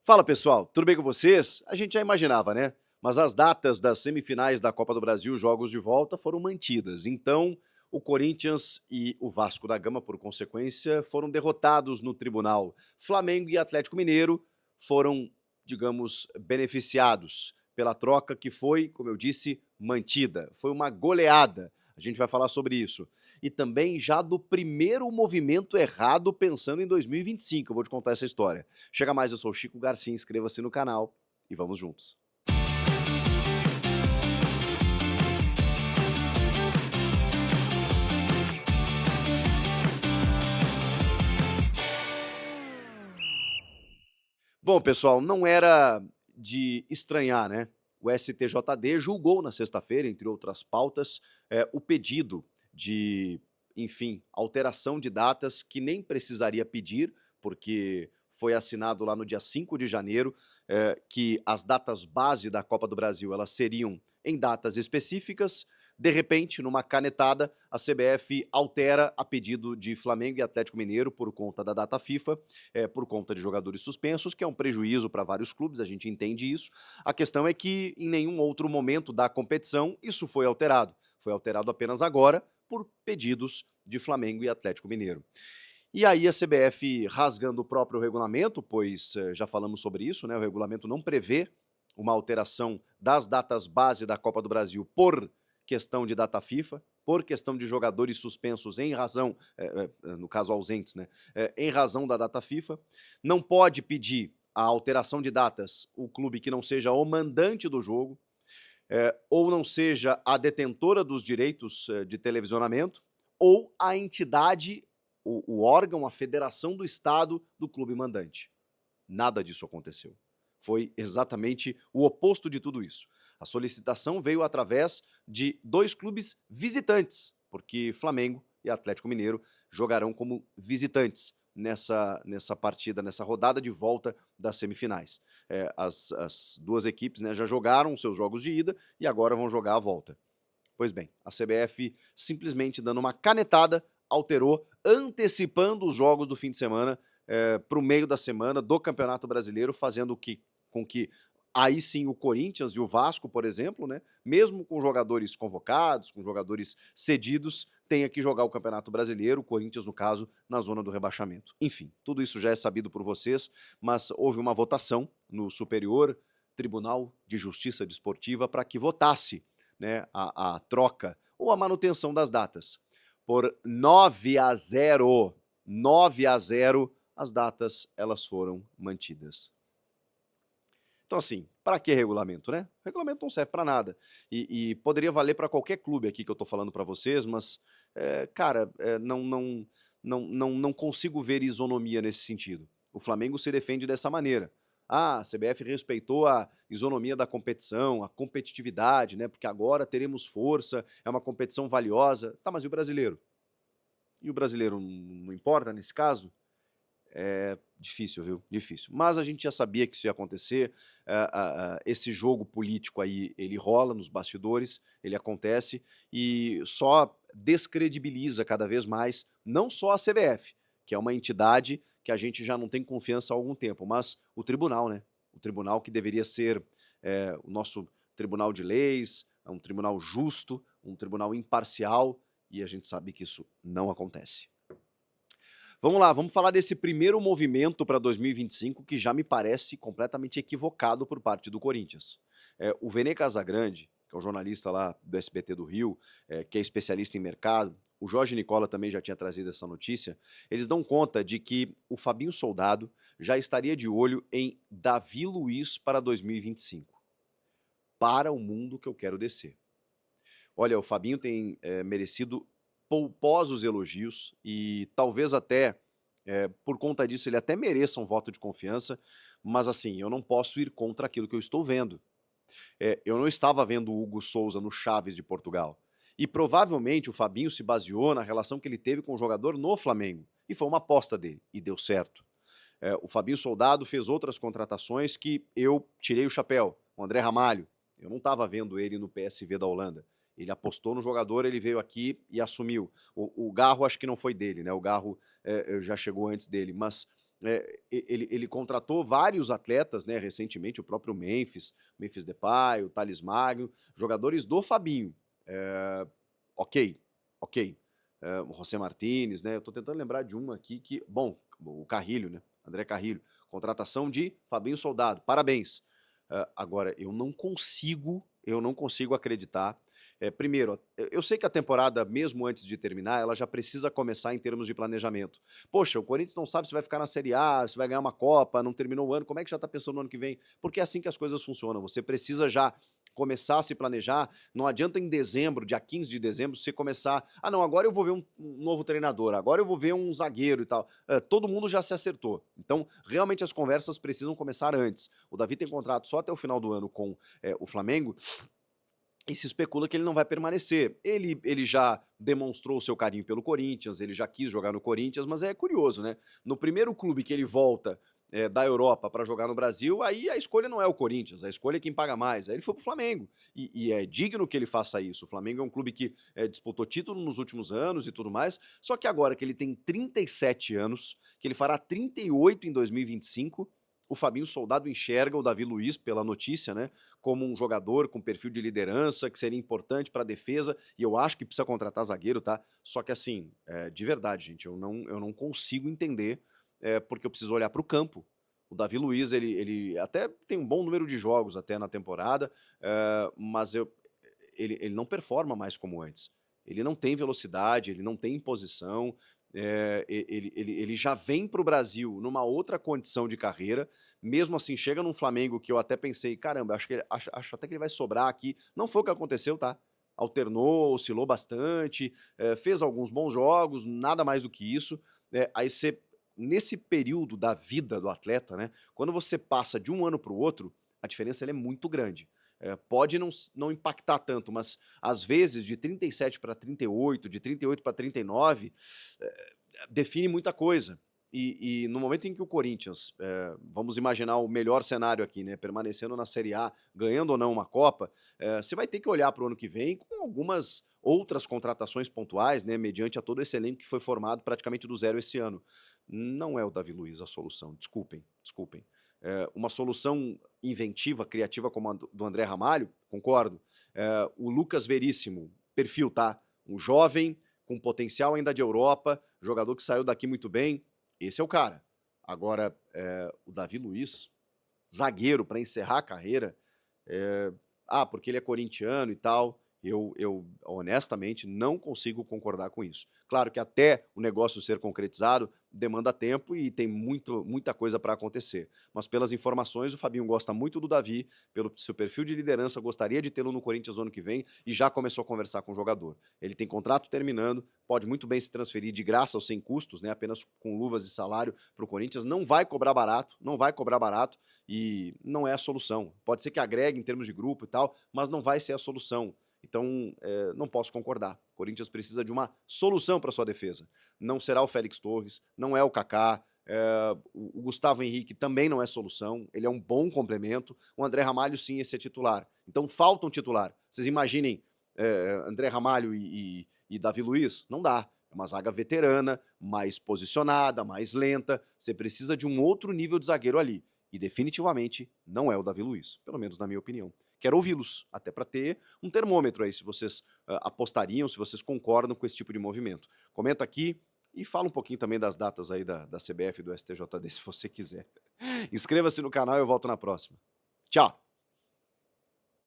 Fala pessoal, tudo bem com vocês? A gente já imaginava, né? Mas as datas das semifinais da Copa do Brasil, jogos de volta, foram mantidas. Então, o Corinthians e o Vasco da Gama, por consequência, foram derrotados no tribunal. Flamengo e Atlético Mineiro foram, digamos, beneficiados pela troca que foi, como eu disse, mantida. Foi uma goleada. A gente vai falar sobre isso. E também já do primeiro movimento errado pensando em 2025. Eu vou te contar essa história. Chega mais, eu sou o Chico Garcia, inscreva-se no canal e vamos juntos. Bom, pessoal, não era de estranhar, né? O STJD julgou na sexta-feira, entre outras pautas, o pedido de, enfim, alteração de datas que nem precisaria pedir, porque foi assinado lá no dia 5 de janeiro, que as datas base da Copa do Brasil elas seriam em datas específicas. De repente, numa canetada, a CBF altera a pedido de Flamengo e Atlético Mineiro por conta da data FIFA, por conta de jogadores suspensos, que é um prejuízo para vários clubes, a gente entende isso. A questão é que em nenhum outro momento da competição isso foi alterado. Foi alterado apenas agora por pedidos de Flamengo e Atlético Mineiro. E aí a CBF rasgando o próprio regulamento, pois já falamos sobre isso, né? O regulamento não prevê uma alteração das datas base da Copa do Brasil por questão de data FIFA, por questão de jogadores suspensos em razão, no caso ausentes, né? Em razão da data FIFA. Não pode pedir a alteração de datas o clube que não seja o mandante do jogo, ou não seja a detentora dos direitos de televisionamento, ou a entidade, o órgão, a federação do estado do clube mandante. Nada disso aconteceu. Foi exatamente o oposto de tudo isso. A solicitação veio através de dois clubes visitantes, porque Flamengo e Atlético Mineiro jogarão como visitantes nessa partida, nessa rodada de volta das semifinais. As duas equipes, né, já jogaram os seus jogos de ida e agora vão jogar a volta. Pois bem, a CBF simplesmente dando uma canetada, alterou, antecipando os jogos do fim de semana para o meio da semana do Campeonato Brasileiro, fazendo com que aí sim o Corinthians e o Vasco, por exemplo, né, mesmo com jogadores convocados, com jogadores cedidos, tenha que jogar o Campeonato Brasileiro, o Corinthians, no caso, na zona do rebaixamento. Enfim, tudo isso já é sabido por vocês, mas houve uma votação no Superior Tribunal de Justiça Desportiva para que votasse, né, a troca ou a manutenção das datas. Por 9-0, 9-0, as datas elas foram mantidas. Então, assim, para que regulamento, né? O regulamento não serve para nada. E poderia valer para qualquer clube aqui que eu estou falando para vocês, mas, cara, não consigo ver isonomia nesse sentido. O Flamengo se defende dessa maneira. Ah, a CBF respeitou a isonomia da competição, a competitividade, né? Porque agora teremos força, é uma competição valiosa. Tá, mas e o brasileiro? E o brasileiro não importa nesse caso? É difícil, viu? Difícil. Mas a gente já sabia que isso ia acontecer. Esse jogo político aí, ele rola nos bastidores, ele acontece e só descredibiliza cada vez mais, não só a CBF, que é uma entidade que a gente já não tem confiança há algum tempo, mas o tribunal, né? O tribunal que deveria ser o nosso tribunal de leis, um tribunal justo, um tribunal imparcial, e a gente sabe que isso não acontece. Vamos lá, vamos falar desse primeiro movimento para 2025 que já me parece completamente equivocado por parte do Corinthians. O Vene Casagrande, que é um jornalista lá do SBT do Rio, que é especialista em mercado, o Jorge Nicola também já tinha trazido essa notícia, eles dão conta de que o Fabinho Soldado já estaria de olho em Davi Luiz para 2025. Para o mundo que eu quero descer. Olha, o Fabinho tem merecido pouposos elogios e talvez até, por conta disso, ele até mereça um voto de confiança, mas assim, eu não posso ir contra aquilo que eu estou vendo. Eu não estava vendo o Hugo Souza no Chaves de Portugal. E provavelmente o Fabinho se baseou na relação que ele teve com o jogador no Flamengo. E foi uma aposta dele, e deu certo. O Fabinho Soldado fez outras contratações que eu tirei o chapéu. O André Ramalho, eu não estava vendo ele no PSV da Holanda. Ele apostou no jogador, ele veio aqui e assumiu. O Garro acho que não foi dele, né? O Garro já chegou antes dele, mas ele contratou vários atletas, né, recentemente, o próprio Memphis Depay, o Thales Magno, jogadores do Fabinho. Ok, ok. O José Martínez, né? Eu tô tentando lembrar de um aqui que. Bom, o Carrilho, né? André Carrilho. Contratação de Fabinho Soldado. Parabéns. Agora, eu não consigo acreditar. Primeiro, eu sei que a temporada, mesmo antes de terminar, ela já precisa começar em termos de planejamento. Poxa, o Corinthians não sabe se vai ficar na Série A, se vai ganhar uma Copa, não terminou o ano, como é que já tá pensando no ano que vem? Porque é assim que as coisas funcionam. Você precisa já começar a se planejar. Não adianta em dezembro, dia 15 de dezembro, você começar. Ah, não, agora eu vou ver um novo treinador, agora eu vou ver um zagueiro e tal. Todo mundo já se acertou. Então, realmente as conversas precisam começar antes. O Davi tem contrato só até o final do ano com o Flamengo. E se especula que ele não vai permanecer. Ele já demonstrou o seu carinho pelo Corinthians, ele já quis jogar no Corinthians, mas é curioso, né? No primeiro clube que ele volta da Europa para jogar no Brasil, aí a escolha não é o Corinthians, a escolha é quem paga mais. Aí ele foi pro Flamengo. E é digno que ele faça isso. O Flamengo é um clube que disputou título nos últimos anos e tudo mais. Só que agora que ele tem 37 anos, que ele fará 38 em 2025, o Fabinho Soldado enxerga o Davi Luiz, pela notícia, né, como um jogador com perfil de liderança, que seria importante para a defesa, e eu acho que precisa contratar zagueiro, tá? Só que assim, de verdade, gente, eu não consigo entender, porque eu preciso olhar para o campo. O Davi Luiz, ele até tem um bom número de jogos até na temporada, mas ele não performa mais como antes. Ele não tem velocidade, ele não tem imposição, ele já vem para o Brasil numa outra condição de carreira, mesmo assim chega num Flamengo que eu até pensei, caramba, acho até que ele vai sobrar aqui. Não foi o que aconteceu, tá? Alternou, oscilou bastante, fez alguns bons jogos, nada mais do que isso. Aí você, nesse período da vida do atleta, né? Quando você passa de um ano para o outro, a diferença ela é muito grande. Pode não impactar tanto, mas às vezes de 37 para 38, de 38 para 39, define muita coisa. E no momento em que o Corinthians, vamos imaginar o melhor cenário aqui, né, permanecendo na Série A, ganhando ou não uma Copa, você vai ter que olhar para o ano que vem com algumas outras contratações pontuais, né, mediante a todo esse elenco que foi formado praticamente do zero esse ano. Não é o Davi Luiz a solução, desculpem, desculpem. Uma solução inventiva, criativa como a do André Ramalho, concordo. O Lucas Veríssimo, perfil, tá? Um jovem com potencial ainda de Europa, jogador que saiu daqui muito bem, esse é o cara. Agora, o Davi Luiz, zagueiro para encerrar a carreira, porque ele é corintiano e tal, eu honestamente não consigo concordar com isso. Claro que até o negócio ser concretizado demanda tempo e tem muita coisa para acontecer. Mas pelas informações, o Fabinho gosta muito do Davi, pelo seu perfil de liderança, gostaria de tê-lo no Corinthians no ano que vem e já começou a conversar com o jogador. Ele tem contrato terminando, pode muito bem se transferir de graça ou sem custos, né, apenas com luvas de salário para o Corinthians, não vai cobrar barato, e não é a solução. Pode ser que agregue em termos de grupo e tal, mas não vai ser a solução. Então, não posso concordar. O Corinthians precisa de uma solução para sua defesa. Não será o Félix Torres, não é o Kaká, o Gustavo Henrique também não é solução, ele é um bom complemento. O André Ramalho, sim, esse é titular. Então, falta um titular. Vocês imaginem André Ramalho e Davi Luiz? Não dá. É uma zaga veterana, mais posicionada, mais lenta. Você precisa de um outro nível de zagueiro ali. E definitivamente não é o Davi Luiz, pelo menos na minha opinião. Quero ouvi-los, até para ter um termômetro aí, se vocês apostariam, se vocês concordam com esse tipo de movimento. Comenta aqui e fala um pouquinho também das datas aí da CBF e do STJD, se você quiser. Inscreva-se no canal e eu volto na próxima. Tchau!